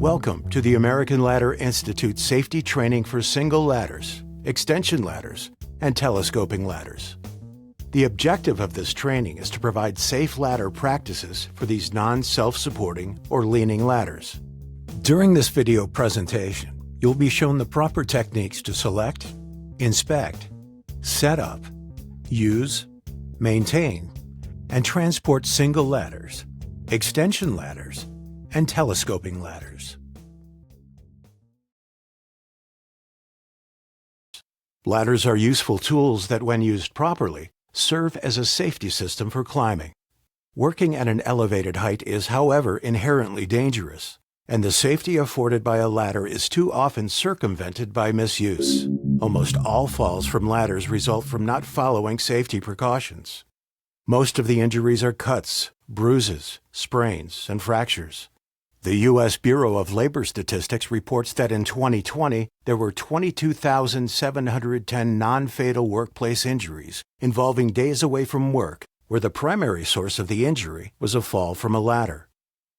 Welcome to the American Ladder Institute Safety Training for Single Ladders, Extension Ladders, and Telescoping Ladders. The objective of this training is to provide safe ladder practices for these non-self-supporting or leaning ladders. During this video presentation, you'll be shown the proper techniques to select, inspect, set up, use, maintain, and transport single ladders, extension ladders, and telescoping ladders. Ladders are useful tools that, when used properly, serve as a safety system for climbing. Working at an elevated height is, however, inherently dangerous, and the safety afforded by a ladder is too often circumvented by misuse. Almost all falls from ladders result from not following safety precautions. Most of the injuries are cuts, bruises, sprains, and fractures. The U.S. Bureau of Labor Statistics reports that in 2020, there were 22,710 non-fatal workplace injuries involving days away from work, where the primary source of the injury was a fall from a ladder.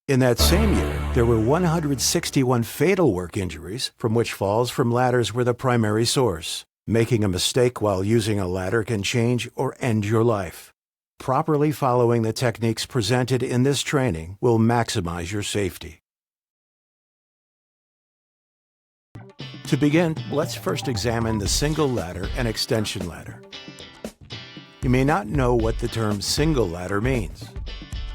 In that same year, there were 161 fatal work injuries from which falls from ladders were the primary source. Making a mistake while using a ladder can change or end your life. Properly following the techniques presented in this training will maximize your safety. To begin, let's first examine the single ladder and extension ladder. You may not know what the term single ladder means.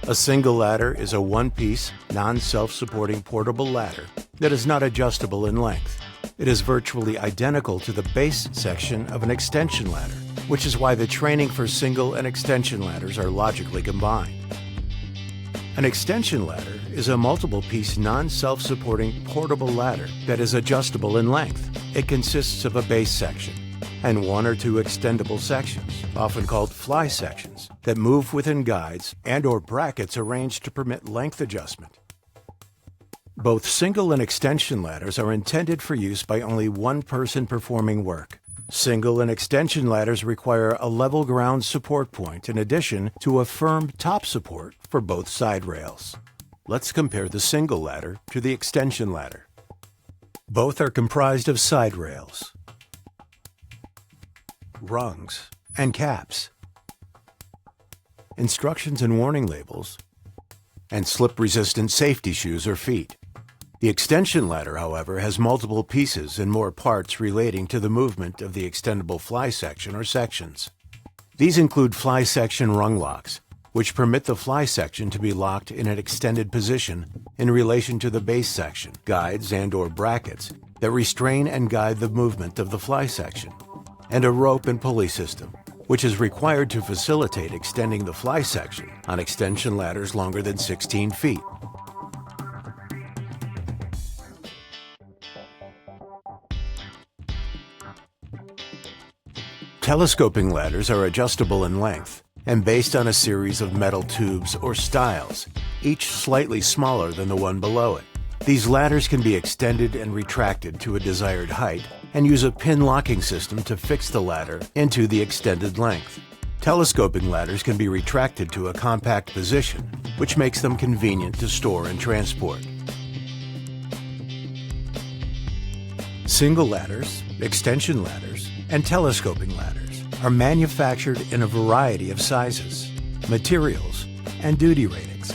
A single ladder is a one-piece, non-self-supporting portable ladder that is not adjustable in length. It is virtually identical to the base section of an extension ladder, which is why the training for single and extension ladders are logically combined. An extension ladder is a multiple-piece non-self-supporting portable ladder that is adjustable in length. It consists of a base section and one or two extendable sections, often called fly sections, that move within guides and/or brackets arranged to permit length adjustment. Both single and extension ladders are intended for use by only one person performing work. Single and extension ladders require a level ground support point in addition to a firm top support for both side rails. Let's compare the single ladder to the extension ladder. Both are comprised of side rails, rungs, and caps, instructions and warning labels, and slip-resistant safety shoes or feet. The extension ladder, however, has multiple pieces and more parts relating to the movement of the extendable fly section or sections. These include fly section rung locks, which permit the fly section to be locked in an extended position in relation to the base section, guides and/or brackets that restrain and guide the movement of the fly section, and a rope and pulley system, which is required to facilitate extending the fly section on extension ladders longer than 16 feet. Telescoping ladders are adjustable in length and based on a series of metal tubes or stiles, each slightly smaller than the one below it. These ladders can be extended and retracted to a desired height and use a pin locking system to fix the ladder into the extended length. Telescoping ladders can be retracted to a compact position, which makes them convenient to store and transport. Single ladders, extension ladders, and telescoping ladders are manufactured in a variety of sizes, materials, and duty ratings.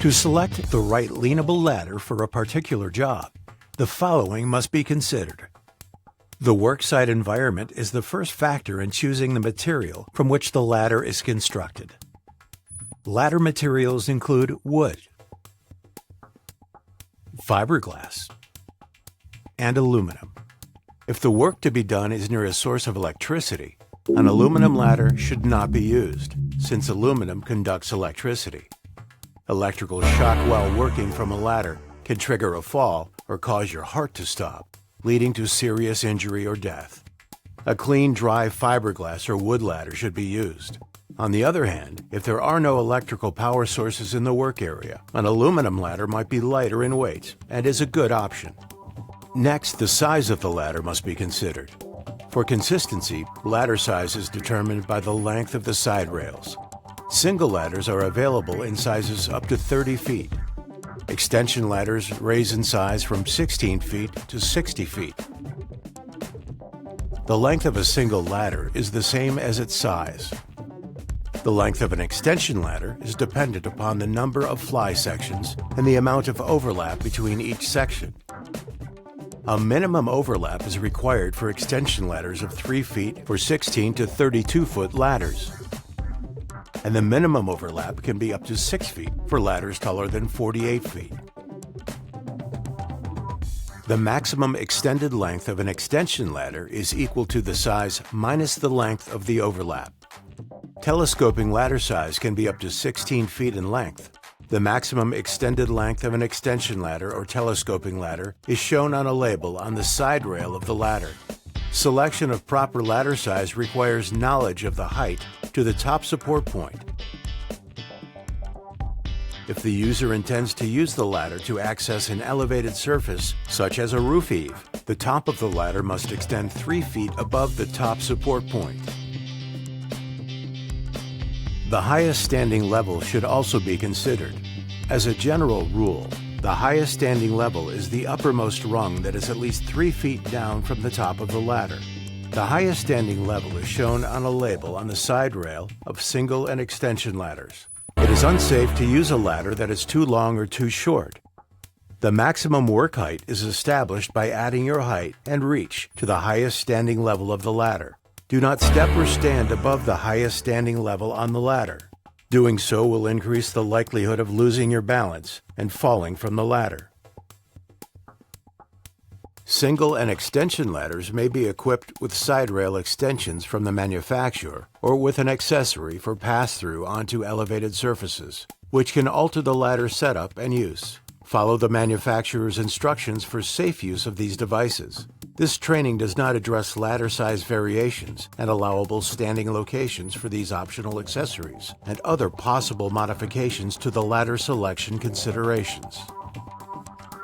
To select the right leanable ladder for a particular job, the following must be considered. The worksite environment is the first factor in choosing the material from which the ladder is constructed. Ladder materials include wood, fiberglass, and aluminum. If the work to be done is near a source of electricity, an aluminum ladder should not be used, since aluminum conducts electricity. Electrical shock while working from a ladder can trigger a fall or cause your heart to stop, leading to serious injury or death. A clean, dry fiberglass or wood ladder should be used. On the other hand, if there are no electrical power sources in the work area, an aluminum ladder might be lighter in weight and is a good option. Next, the size of the ladder must be considered. For consistency, ladder size is determined by the length of the side rails. Single ladders are available in sizes up to 30 feet. Extension ladders raise in size from 16 feet to 60 feet. The length of a single ladder is the same as its size. The length of an extension ladder is dependent upon the number of fly sections and the amount of overlap between each section. A minimum overlap is required for extension ladders of 3 feet for 16 to 32-foot ladders. And the minimum overlap can be up to 6 feet for ladders taller than 48 feet. The maximum extended length of an extension ladder is equal to the size minus the length of the overlap. Telescoping ladder size can be up to 16 feet in length. The maximum extended length of an extension ladder or telescoping ladder is shown on a label on the side rail of the ladder. Selection of proper ladder size requires knowledge of the height to the top support point. If the user intends to use the ladder to access an elevated surface, such as a roof eave, the top of the ladder must extend 3 feet above the top support point. The highest standing level should also be considered. As a general rule, the highest standing level is the uppermost rung that is at least 3 feet down from the top of the ladder. The highest standing level is shown on a label on the side rail of single and extension ladders. It is unsafe to use a ladder that is too long or too short. The maximum work height is established by adding your height and reach to the highest standing level of the ladder. Do not step or stand above the highest standing level on the ladder. Doing so will increase the likelihood of losing your balance and falling from the ladder. Single and extension ladders may be equipped with side rail extensions from the manufacturer or with an accessory for pass-through onto elevated surfaces, which can alter the ladder setup and use. Follow the manufacturer's instructions for safe use of these devices. This training does not address ladder size variations and allowable standing locations for these optional accessories and other possible modifications to the ladder selection considerations.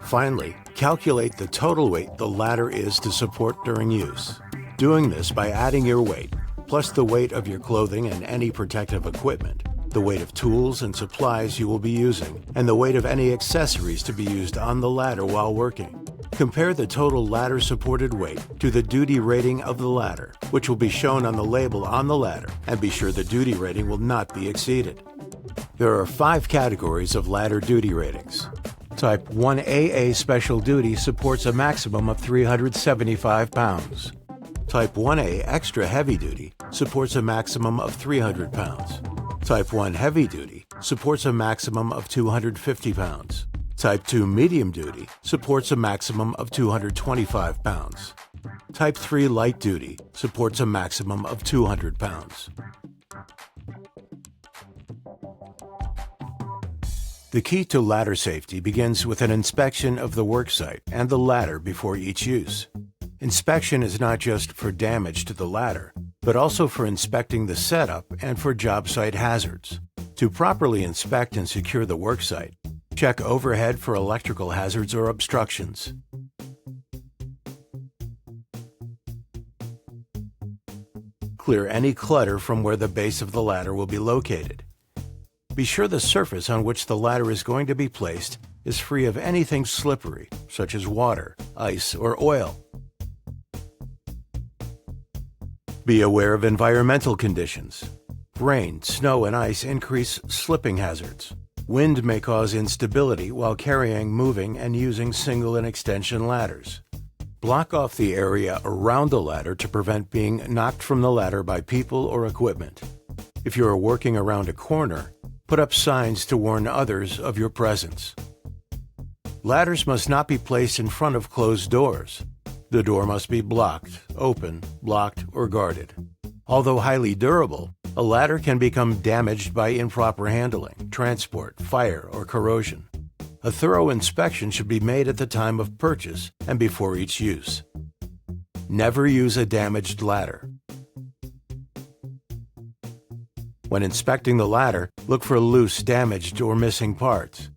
Finally, calculate the total weight the ladder is to support during use. Doing this by adding your weight, plus the weight of your clothing and any protective equipment, the weight of tools and supplies you will be using, and the weight of any accessories to be used on the ladder while working. Compare the total ladder supported weight to the duty rating of the ladder, which will be shown on the label on the ladder, and be sure the duty rating will not be exceeded. There are 5 categories of ladder duty ratings. Type 1AA Special Duty supports a maximum of 375 pounds. Type 1A Extra Heavy Duty supports a maximum of 300 pounds. Type 1 Heavy Duty supports a maximum of 250 pounds. Type 2 Medium Duty supports a maximum of 225 pounds. Type 3 Light Duty supports a maximum of 200 pounds. The key to ladder safety begins with an inspection of the worksite and the ladder before each use. Inspection is not just for damage to the ladder, but also for inspecting the setup and for job site hazards. To properly inspect and secure the worksite, check overhead for electrical hazards or obstructions. Clear any clutter from where the base of the ladder will be located. Be sure the surface on which the ladder is going to be placed is free of anything slippery, such as water, ice, or oil. Be aware of environmental conditions. Rain, snow, and ice increase slipping hazards. Wind may cause instability while carrying, moving, and using single and extension ladders. Block off the area around the ladder to prevent being knocked from the ladder by people or equipment. If you are working around a corner, put up signs to warn others of your presence. Ladders must not be placed in front of closed doors. The door must be blocked, open, blocked, or guarded. Although highly durable, a ladder can become damaged by improper handling, transport, fire, or corrosion. A thorough inspection should be made at the time of purchase and before each use. Never use a damaged ladder. When inspecting the ladder, look for loose, damaged, or missing parts.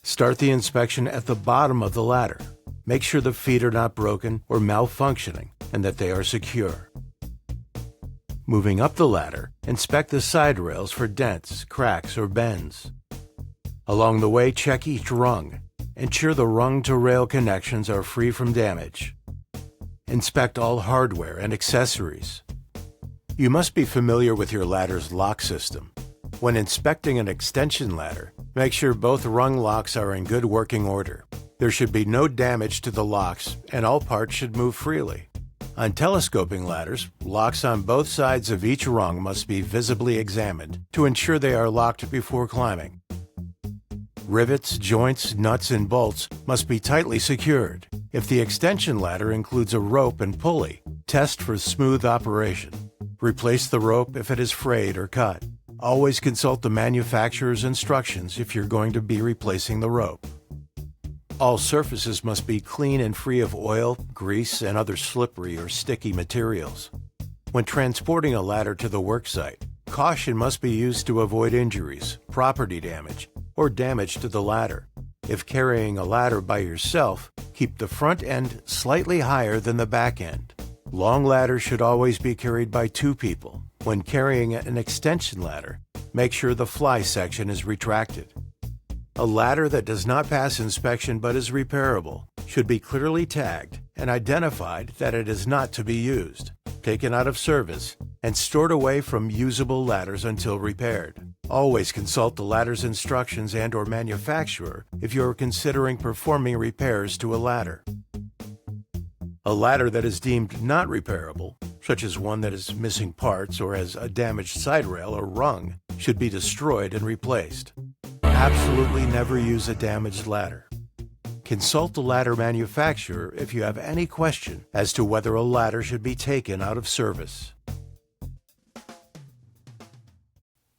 Start the inspection at the bottom of the ladder. Make sure the feet are not broken or malfunctioning and that they are secure. Moving up the ladder, inspect the side rails for dents, cracks, or bends. Along the way, check each rung. Ensure the rung-to-rail connections are free from damage. Inspect all hardware and accessories. You must be familiar with your ladder's lock system. When inspecting an extension ladder, make sure both rung locks are in good working order. There should be no damage to the locks, and all parts should move freely. On telescoping ladders, locks on both sides of each rung must be visibly examined to ensure they are locked before climbing. Rivets, joints, nuts, and bolts must be tightly secured. If the extension ladder includes a rope and pulley, test for smooth operation. Replace the rope if it is frayed or cut. Always consult the manufacturer's instructions if you're going to be replacing the rope. All surfaces must be clean and free of oil, grease, and other slippery or sticky materials. When transporting a ladder to the worksite, caution must be used to avoid injuries, property damage, or damage to the ladder. If carrying a ladder by yourself, keep the front end slightly higher than the back end. Long ladders should always be carried by 2 people. When carrying an extension ladder, make sure the fly section is retracted. A ladder that does not pass inspection but is repairable should be clearly tagged and identified that it is not to be used, taken out of service, and stored away from usable ladders until repaired. Always consult the ladder's instructions and/or manufacturer if you are considering performing repairs to a ladder. A ladder that is deemed not repairable, such as one that is missing parts or has a damaged side rail or rung, should be destroyed and replaced. Absolutely never use a damaged ladder. Consult the ladder manufacturer if you have any question as to whether a ladder should be taken out of service.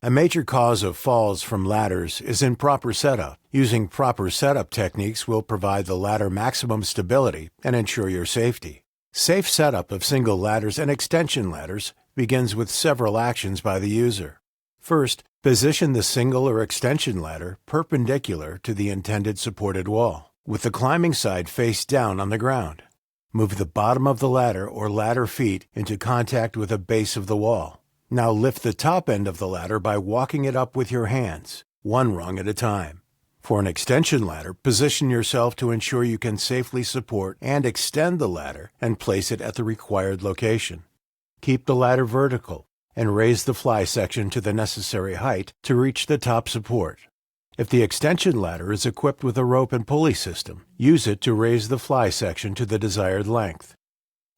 A major cause of falls from ladders is improper setup. Using proper setup techniques will provide the ladder maximum stability and ensure your safety. Safe setup of single ladders and extension ladders begins with several actions by the user. First, position the single or extension ladder perpendicular to the intended supported wall, with the climbing side face down on the ground. Move the bottom of the ladder or ladder feet into contact with the base of the wall. Now lift the top end of the ladder by walking it up with your hands, 1 rung at a time. For an extension ladder, position yourself to ensure you can safely support and extend the ladder and place it at the required location. Keep the ladder vertical and raise the fly section to the necessary height to reach the top support. If the extension ladder is equipped with a rope and pulley system, use it to raise the fly section to the desired length.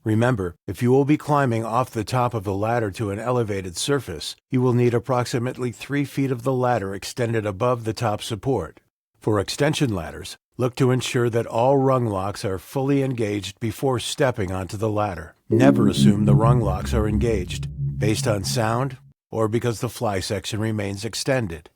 Remember, if you will be climbing off the top of the ladder to an elevated surface, you will need approximately 3 feet of the ladder extended above the top support. For extension ladders, look to ensure that all rung locks are fully engaged before stepping onto the ladder. Never assume the rung locks are engaged, based on sound or because the fly section remains extended.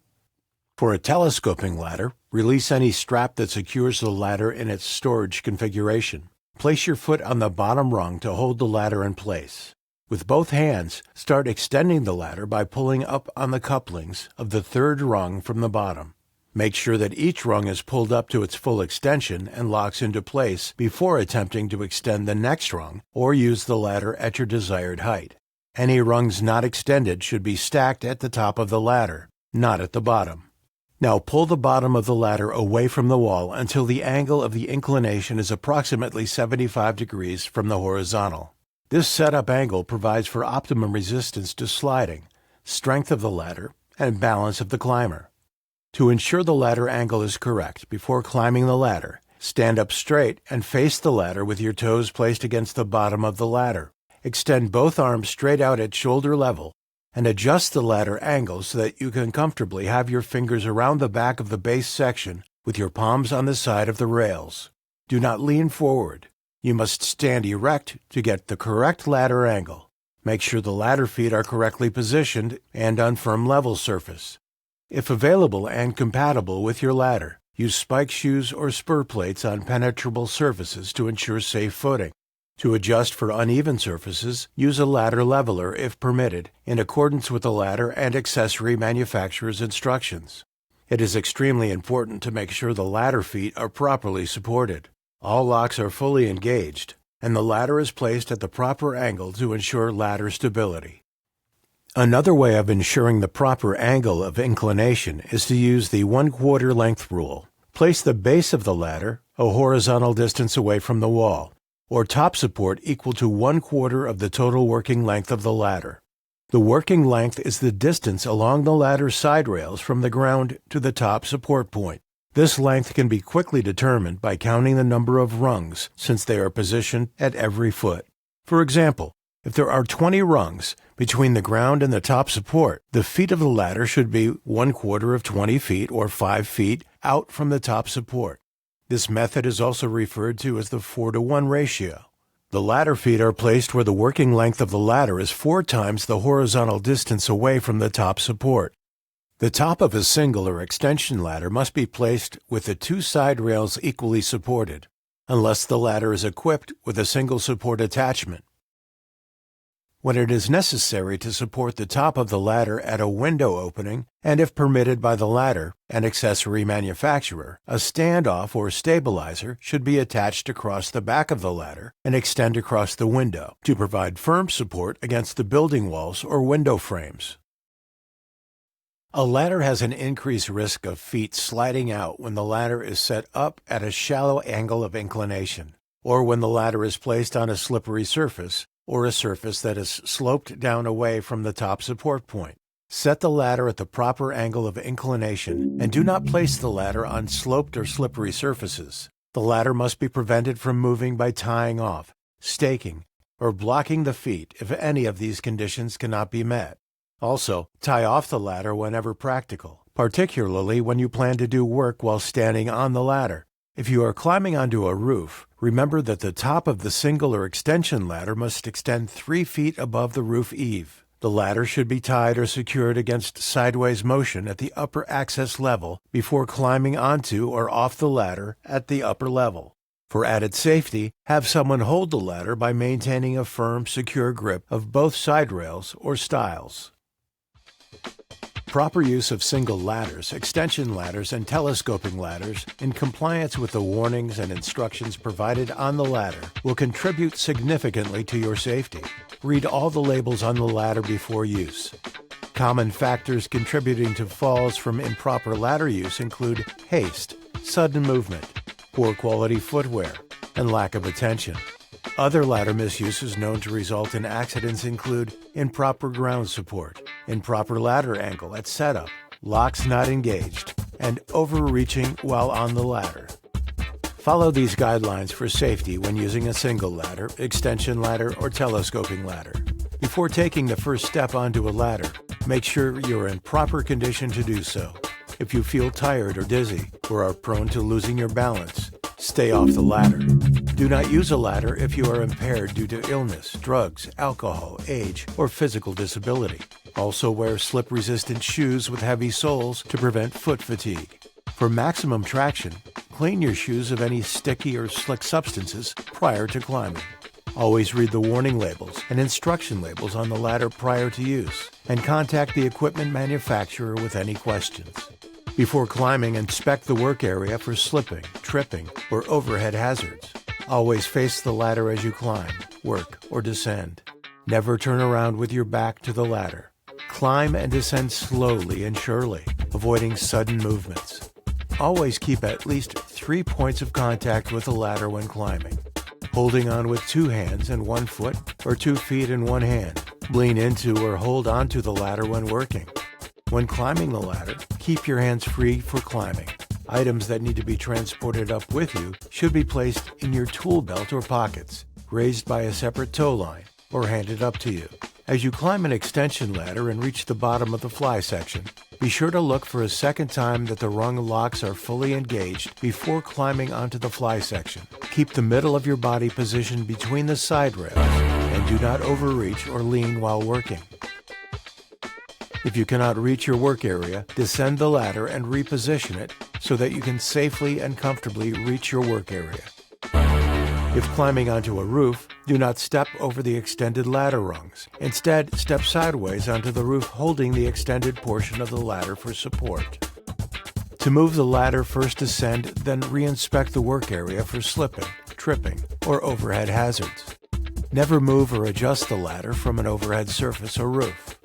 For a telescoping ladder, release any strap that secures the ladder in its storage configuration. Place your foot on the bottom rung to hold the ladder in place. With both hands, start extending the ladder by pulling up on the couplings of the 3rd rung from the bottom. Make sure that each rung is pulled up to its full extension and locks into place before attempting to extend the next rung or use the ladder at your desired height. Any rungs not extended should be stacked at the top of the ladder, not at the bottom. Now pull the bottom of the ladder away from the wall until the angle of the inclination is approximately 75 degrees from the horizontal. This setup angle provides for optimum resistance to sliding, strength of the ladder, and balance of the climber. To ensure the ladder angle is correct before climbing the ladder, stand up straight and face the ladder with your toes placed against the bottom of the ladder. Extend both arms straight out at shoulder level and adjust the ladder angle so that you can comfortably have your fingers around the back of the base section with your palms on the side of the rails. Do not lean forward. You must stand erect to get the correct ladder angle. Make sure the ladder feet are correctly positioned and on firm level surface. If available and compatible with your ladder, use spike shoes or spur plates on penetrable surfaces to ensure safe footing. To adjust for uneven surfaces, use a ladder leveler if permitted, in accordance with the ladder and accessory manufacturer's instructions. It is extremely important to make sure the ladder feet are properly supported. All locks are fully engaged, and the ladder is placed at the proper angle to ensure ladder stability. Another way of ensuring the proper angle of inclination is to use the 1/4 length rule. Place the base of the ladder a horizontal distance away from the wall, or top support equal to 1/4 of the total working length of the ladder. The working length is the distance along the ladder's side rails from the ground to the top support point. This length can be quickly determined by counting the number of rungs, since they are positioned at every foot. For example, if there are 20 rungs between the ground and the top support, the feet of the ladder should be 1/4 of 20 feet or 5 feet out from the top support. This method is also referred to as the 4-to-1 ratio. The ladder feet are placed where the working length of the ladder is 4 times the horizontal distance away from the top support. The top of a single or extension ladder must be placed with the 2 side rails equally supported, unless the ladder is equipped with a single support attachment. When it is necessary to support the top of the ladder at a window opening, and if permitted by the ladder and accessory manufacturer, a standoff or stabilizer should be attached across the back of the ladder and extend across the window to provide firm support against the building walls or window frames. A ladder has an increased risk of feet sliding out when the ladder is set up at a shallow angle of inclination, or when the ladder is placed on a slippery surface, or a surface that is sloped down away from the top support point. Set the ladder at the proper angle of inclination and do not place the ladder on sloped or slippery surfaces. The ladder must be prevented from moving by tying off, staking, or blocking the feet if any of these conditions cannot be met. Also, tie off the ladder whenever practical, particularly when you plan to do work while standing on the ladder. If you are climbing onto a roof, remember that the top of the single or extension ladder must extend 3 feet above the roof eave. The ladder should be tied or secured against sideways motion at the upper access level before climbing onto or off the ladder at the upper level. For added safety, have someone hold the ladder by maintaining a firm, secure grip of both side rails or stiles. Proper use of single ladders, extension ladders, and telescoping ladders in compliance with the warnings and instructions provided on the ladder will contribute significantly to your safety. Read all the labels on the ladder before use. Common factors contributing to falls from improper ladder use include haste, sudden movement, poor quality footwear, and lack of attention. Other ladder misuses known to result in accidents include improper ground support, improper ladder angle at setup, locks not engaged, and overreaching while on the ladder. Follow these guidelines for safety when using a single ladder, extension ladder, or telescoping ladder. Before taking the first step onto a ladder, make sure you're in proper condition to do so. If you feel tired or dizzy or are prone to losing your balance, stay off the ladder. Do not use a ladder if you are impaired due to illness, drugs, alcohol, age, or physical disability. Also wear slip-resistant shoes with heavy soles to prevent foot fatigue. For maximum traction, clean your shoes of any sticky or slick substances prior to climbing. Always read the warning labels and instruction labels on the ladder prior to use, and contact the equipment manufacturer with any questions. Before climbing, inspect the work area for slipping, tripping, or overhead hazards. Always face the ladder as you climb, work, or descend. Never turn around with your back to the ladder. Climb and descend slowly and surely, avoiding sudden movements. Always keep at least 3 points of contact with the ladder when climbing. Holding on with 2 hands and 1 foot, or 2 feet and 1 hand. Lean into or hold onto the ladder when working. When climbing the ladder, keep your hands free for climbing. Items that need to be transported up with you should be placed in your tool belt or pockets, raised by a separate tow line, or handed up to you. As you climb an extension ladder and reach the bottom of the fly section, be sure to look for a second time that the rung locks are fully engaged before climbing onto the fly section. Keep the middle of your body positioned between the side rails and do not overreach or lean while working. If you cannot reach your work area, descend the ladder and reposition it so that you can safely and comfortably reach your work area. If climbing onto a roof, do not step over the extended ladder rungs. Instead, step sideways onto the roof holding the extended portion of the ladder for support. To move the ladder, first ascend, then re-inspect the work area for slipping, tripping, or overhead hazards. Never move or adjust the ladder from an overhead surface or roof.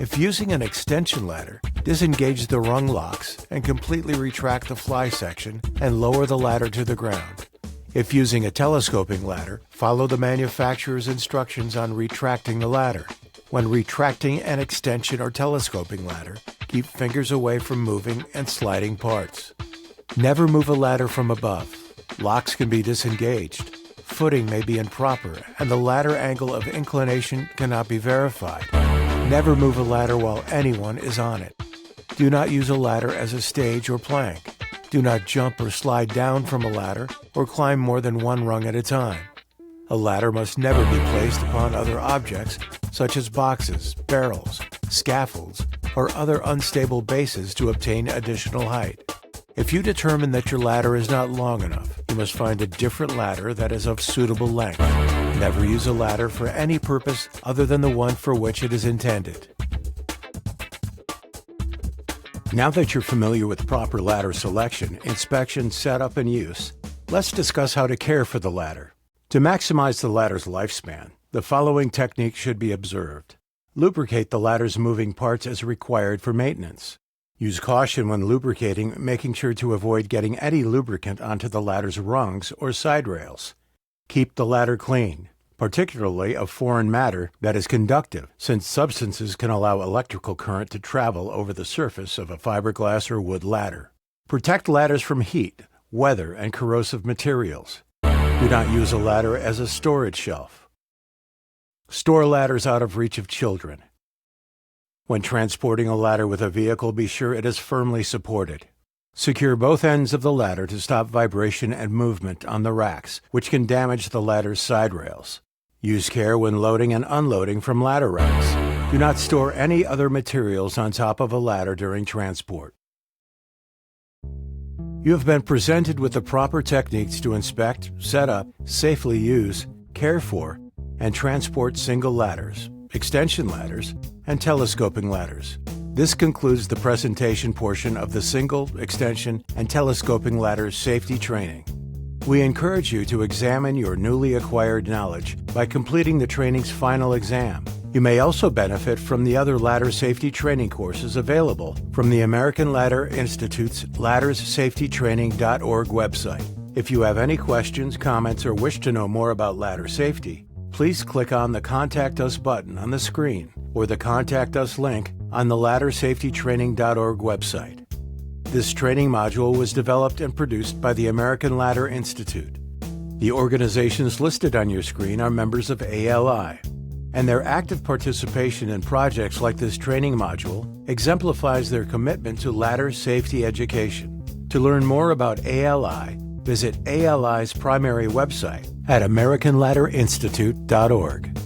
If using an extension ladder, disengage the rung locks and completely retract the fly section and lower the ladder to the ground. If using a telescoping ladder, follow the manufacturer's instructions on retracting the ladder. When retracting an extension or telescoping ladder, keep fingers away from moving and sliding parts. Never move a ladder from above. Locks can be disengaged. Footing may be improper, and the ladder angle of inclination cannot be verified. Never move a ladder while anyone is on it. Do not use a ladder as a stage or plank. Do not jump or slide down from a ladder or climb more than one rung at a time. A ladder must never be placed upon other objects such as boxes, barrels, scaffolds, or other unstable bases to obtain additional height. If you determine that your ladder is not long enough, you must find a different ladder that is of suitable length. Never use a ladder for any purpose other than the one for which it is intended. Now that you're familiar with proper ladder selection, inspection, setup, and use, let's discuss how to care for the ladder. To maximize the ladder's lifespan, the following techniques should be observed. Lubricate the ladder's moving parts as required for maintenance. Use caution when lubricating, making sure to avoid getting any lubricant onto the ladder's rungs or side rails. Keep the ladder clean, particularly of foreign matter that is conductive, since substances can allow electrical current to travel over the surface of a fiberglass or wood ladder. Protect ladders from heat, weather, and corrosive materials. Do not use a ladder as a storage shelf. Store ladders out of reach of children. When transporting a ladder with a vehicle, be sure it is firmly supported. Secure both ends of the ladder to stop vibration and movement on the racks, which can damage the ladder's side rails. Use care when loading and unloading from ladder racks. Do not store any other materials on top of a ladder during transport. You have been presented with the proper techniques to inspect, set up, safely use, care for, and transport single ladders, extension ladders, and telescoping ladders. This concludes the presentation portion of the single, extension, and telescoping ladders safety training. We encourage you to examine your newly acquired knowledge by completing the training's final exam. You may also benefit from the other ladder safety training courses available from the American Ladder Institute's laddersafetytraining.org website. If you have any questions, comments, or wish to know more about ladder safety, please click on the Contact Us button on the screen or the Contact Us link on the laddersafetytraining.org website. This training module was developed and produced by the American Ladder Institute. The organizations listed on your screen are members of ALI, and their active participation in projects like this training module exemplifies their commitment to ladder safety education. To learn more about ALI, visit ALI's primary website at AmericanLadderInstitute.org.